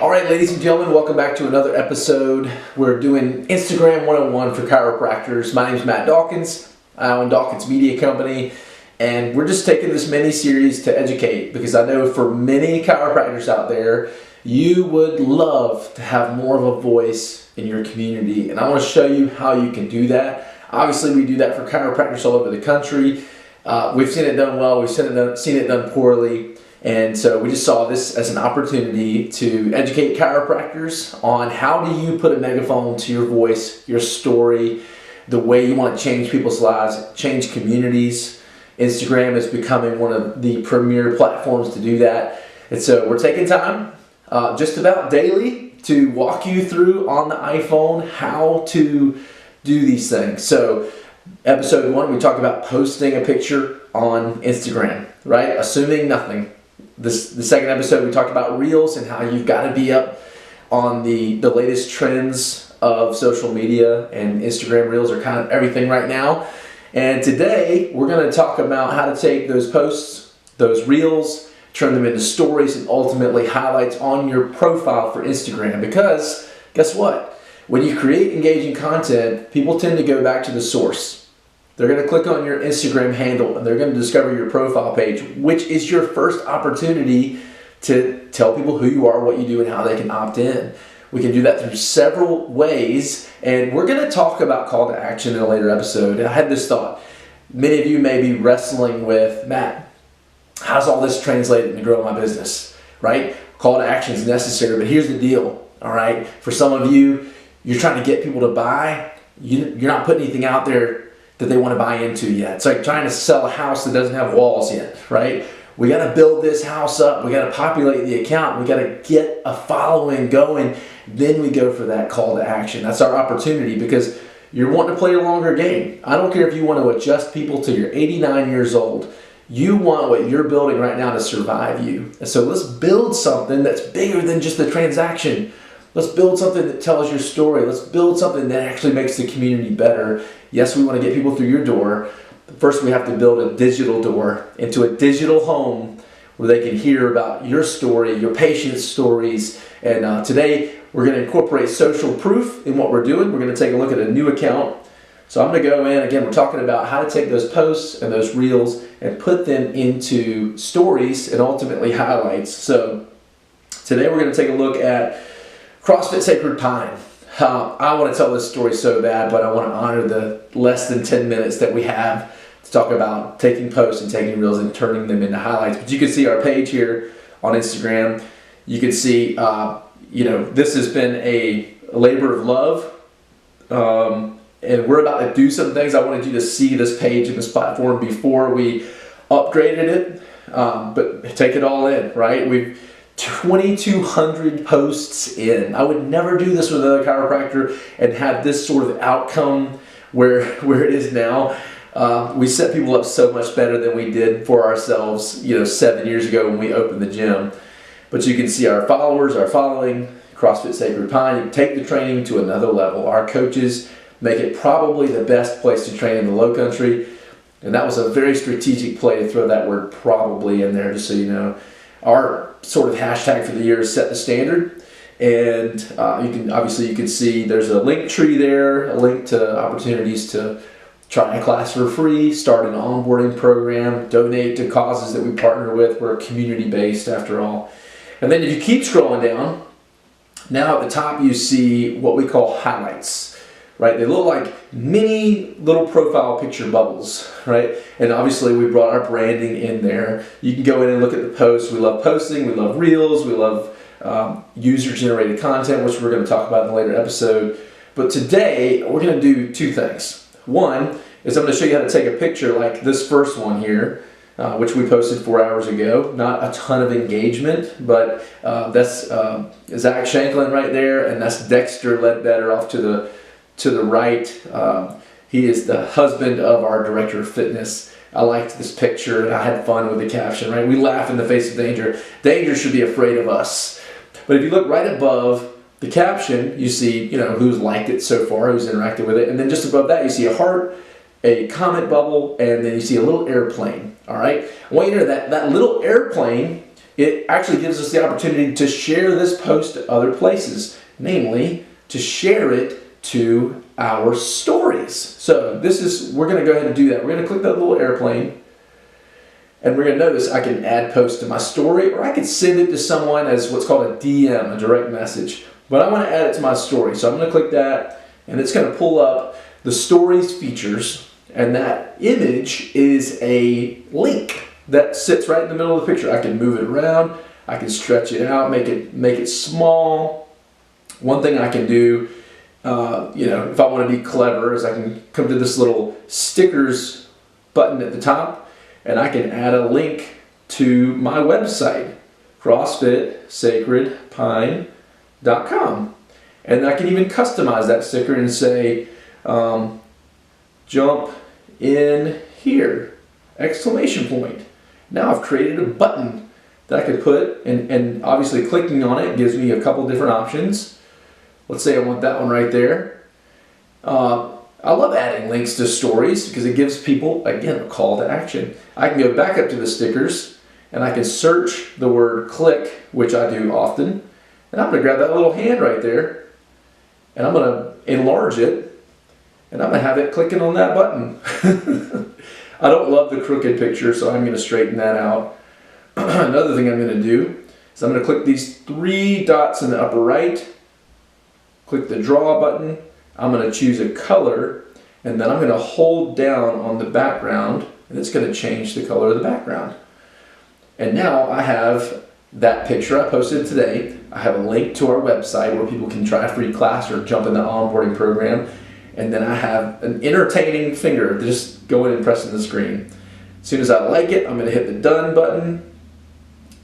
All right, ladies and gentlemen, welcome back to another episode. We're doing Instagram 101 for chiropractors. My name is Matt Dawkins. I own Dawkins Media Company, and we're just taking this mini-series to educate because I know for many chiropractors out there, you would love to have more of a voice in your community, and I want to show you how you can do that. Obviously, we do that for chiropractors all over the country. We've seen it done well, we've seen it done poorly. And so we just saw this as an opportunity to educate chiropractors on how do you put a megaphone to your voice, your story, the way you want to change people's lives, change communities. Instagram is becoming one of the premier platforms to do that. And so we're taking time just about daily to walk you through on the iPhone how to do these things. So episode 1, we talked about posting a picture on Instagram, right? Assuming nothing. The second episode, we talked about Reels and how you've got to be up on the latest trends of social media, and Instagram Reels are kind of everything right now. And today, we're going to talk about how to take those posts, those Reels, turn them into stories and ultimately highlights on your profile for Instagram. Because guess what? When you create engaging content, people tend to go back to the source. They're going to click on your Instagram handle and they're going to discover your profile page, which is your first opportunity to tell people who you are, what you do, and how they can opt in. We can do that through several ways, and we're going to talk about call to action in a later episode. And I had this thought. Many of you may be wrestling with, Matt, how's all this translated to grow my business, right? Call to action is necessary, but here's the deal, all right? For some of you, you're trying to get people to buy. You're not putting anything out there that they want to buy into yet. It's like trying to sell a house that doesn't have walls yet, right? We got to build this house up. We got to populate the account. We got to get a following going. Then we go for that call to action. That's our opportunity because you're wanting to play a longer game. I don't care if you want to adjust people till you're 89 years old. You want what you're building right now to survive you. And so let's build something that's bigger than just the transaction. Let's build something that tells your story. Let's build something that actually makes the community better. Yes, we want to get people through your door. First, we have to build a digital door into a digital home where they can hear about your story, your patients' stories. And today, we're going to incorporate social proof in what we're doing. We're going to take a look at a new account. So I'm going to go in. Again, we're talking about how to take those posts and those reels and put them into stories and ultimately highlights. So today, we're going to take a look at CrossFit Sacred Pine. I want to tell this story so bad, but I want to honor the less than 10 minutes that we have to talk about taking posts and taking reels and turning them into highlights. But you can see our page here on Instagram. You can see, this has been a labor of love, and we're about to do some things. I wanted you to see this page and this platform before we upgraded it, but take it all in, right? We've 2,200 posts in. I would never do this with another chiropractor and have this sort of outcome where it is now. We set people up so much better than we did for ourselves, 7 years ago when we opened the gym. But you can see our followers, our following, CrossFit Sacred Pine. You take the training to another level. Our coaches make it probably the best place to train in the Low Country. And that was a very strategic play to throw that word probably in there, just so you know. Our sort of hashtag for the year is set the standard, and you can see there's a link tree there, a link to opportunities to try a class for free, start an onboarding program, donate to causes that we partner with. We're community based after all. And then if you keep scrolling down, now at the top you see what we call highlights. Right, they look like mini little profile picture bubbles, right? And obviously we brought our branding in there. You can go in and look at the posts. We love posting, we love reels, we love user-generated content, which we're going to talk about in a later episode. But today we're going to do two things. One is I'm going to show you how to take a picture like this first one here, which we posted 4 hours ago. Not a ton of engagement, but that's Zach Shanklin right there, and that's Dexter Ledbetter off to the right. He is the husband of our director of fitness. I liked this picture and I had fun with the caption, right? We laugh in the face of danger. Danger should be afraid of us. But if you look right above the caption, you see, who's liked it so far, who's interacted with it. And then just above that, you see a heart, a comment bubble, and then you see a little airplane, all right? I want you to know that little airplane it actually gives us the opportunity to share this post to other places, namely to share it to our stories. So we're going to go ahead and do that. We're going to click that little airplane, and we're going to notice I can add post to my story, or I can send it to someone as what's called a DM, a direct message. But I want to add it to my story. So I'm going to click that, and it's going to pull up the stories features, and that image is a link that sits right in the middle of the picture. I can move it around, I can stretch it out, make it small. One thing I can do, if I want to be clever, is I can come to this little stickers button at the top, and I can add a link to my website, CrossFitSacredPine.com. And I can even customize that sticker and say, jump in here, ! Now I've created a button that I could put, and obviously clicking on it gives me a couple different options. Let's say I want that one right there. I love adding links to stories because it gives people, again, a call to action. I can go back up to the stickers, and I can search the word click, which I do often, and I'm going to grab that little hand right there, and I'm going to enlarge it, and I'm going to have it clicking on that button. I don't love the crooked picture, so I'm going to straighten that out. Another thing I'm going to do is I'm going to click these 3 dots in the upper right, click the draw button, I'm going to choose a color, and then I'm going to hold down on the background, and it's going to change the color of the background. And now I have that picture I posted today. I have a link to our website where people can try a free class or jump in the onboarding program. And then I have an entertaining finger just going and pressing the screen. As soon as I like it, I'm going to hit the done button.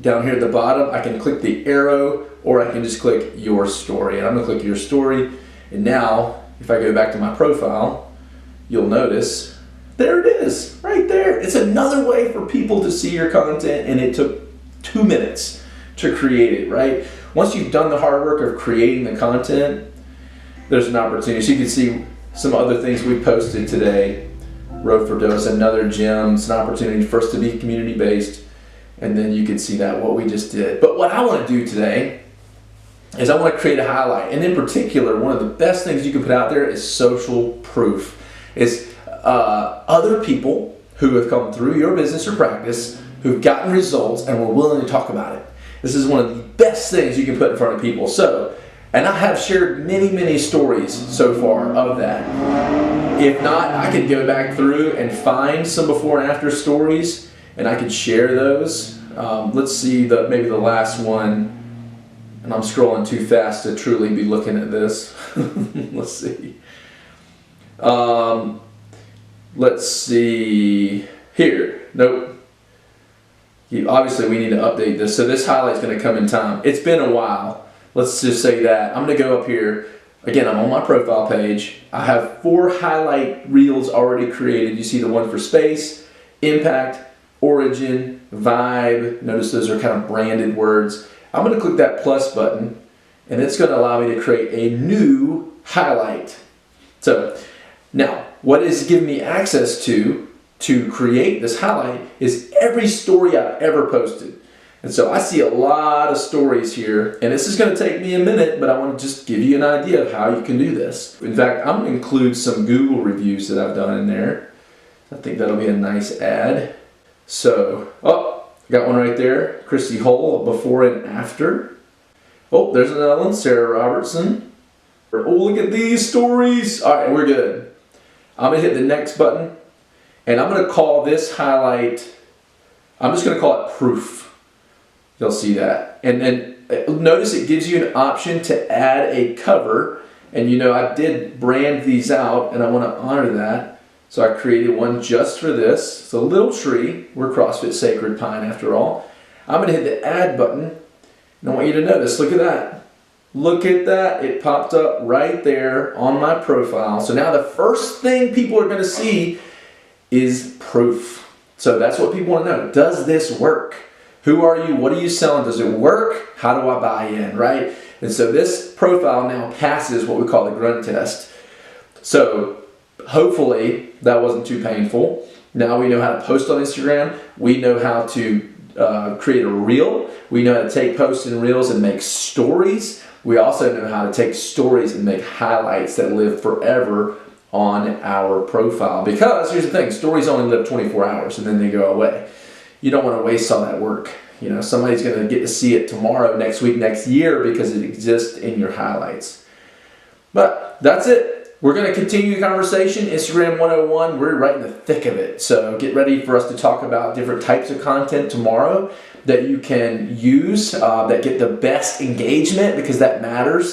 Down here at the bottom, I can click the arrow, or I can just click your story. And I'm going to click your story. And now, if I go back to my profile, you'll notice, there it is, right there. It's another way for people to see your content, and it took 2 minutes to create it, right? Once you've done the hard work of creating the content, there's an opportunity. So you can see some other things we posted today. Road for Dose, another gym. It's an opportunity for us to be community-based. And then you can see that what we just did. But what I want to do today is I want to create a highlight. And in particular, one of the best things you can put out there is social proof. It's other people who have come through your business or practice, who've gotten results and were willing to talk about it. This is one of the best things you can put in front of people. And I have shared many stories so far of that. If not, I could go back through and find some before and after stories, and I could share those. Let's see maybe the last one. And I'm scrolling too fast to truly be looking at this. Let's see. Let's see. Here. Nope. Obviously, we need to update this. So this highlight's going to come in time. It's been a while. Let's just say that. I'm going to go up here. Again, I'm on my profile page. I have 4 highlight reels already created. You see the one for space, impact, origin, vibe. Notice those are kind of branded words. I'm going to click that plus button, and it's going to allow me to create a new highlight. So now, what it's giving me access to create this highlight is every story I've ever posted. And so I see a lot of stories here, and this is going to take me a minute, but I want to just give you an idea of how you can do this. In fact, I'm going to include some Google reviews that I've done in there. I think that'll be a nice add. So, got one right there. Christy Hull, before and after. Oh, there's another one, Sarah Robertson. Oh, look at these stories. All right, we're good. I'm going to hit the next button, and I'm going to call this highlight, I'm just going to call it proof. You'll see that. And then notice it gives you an option to add a cover. And I did brand these out, and I want to honor that. So I created one just for this. It's a little tree. We're CrossFit Sacred Pine after all. I'm going to hit the add button. And I want you to notice, look at that. Look at that. It popped up right there on my profile. So now the first thing people are going to see is proof. So that's what people want to know. Does this work? Who are you? What are you selling? Does it work? How do I buy in, right? And so this profile now passes what we call the grunt test. So hopefully that wasn't too painful. Now we know how to post on Instagram. We know how to create a reel. We know how to take posts and reels and make stories. We also know how to take stories and make highlights that live forever on our profile. Because here's the thing, stories only live 24 hours and then they go away. You don't want to waste all that work. You know, somebody's going to get to see it tomorrow, next week, next year because it exists in your highlights. But that's it. We're going to continue the conversation. Instagram 101, we're right in the thick of it. So get ready for us to talk about different types of content tomorrow that you can use that get the best engagement, because that matters.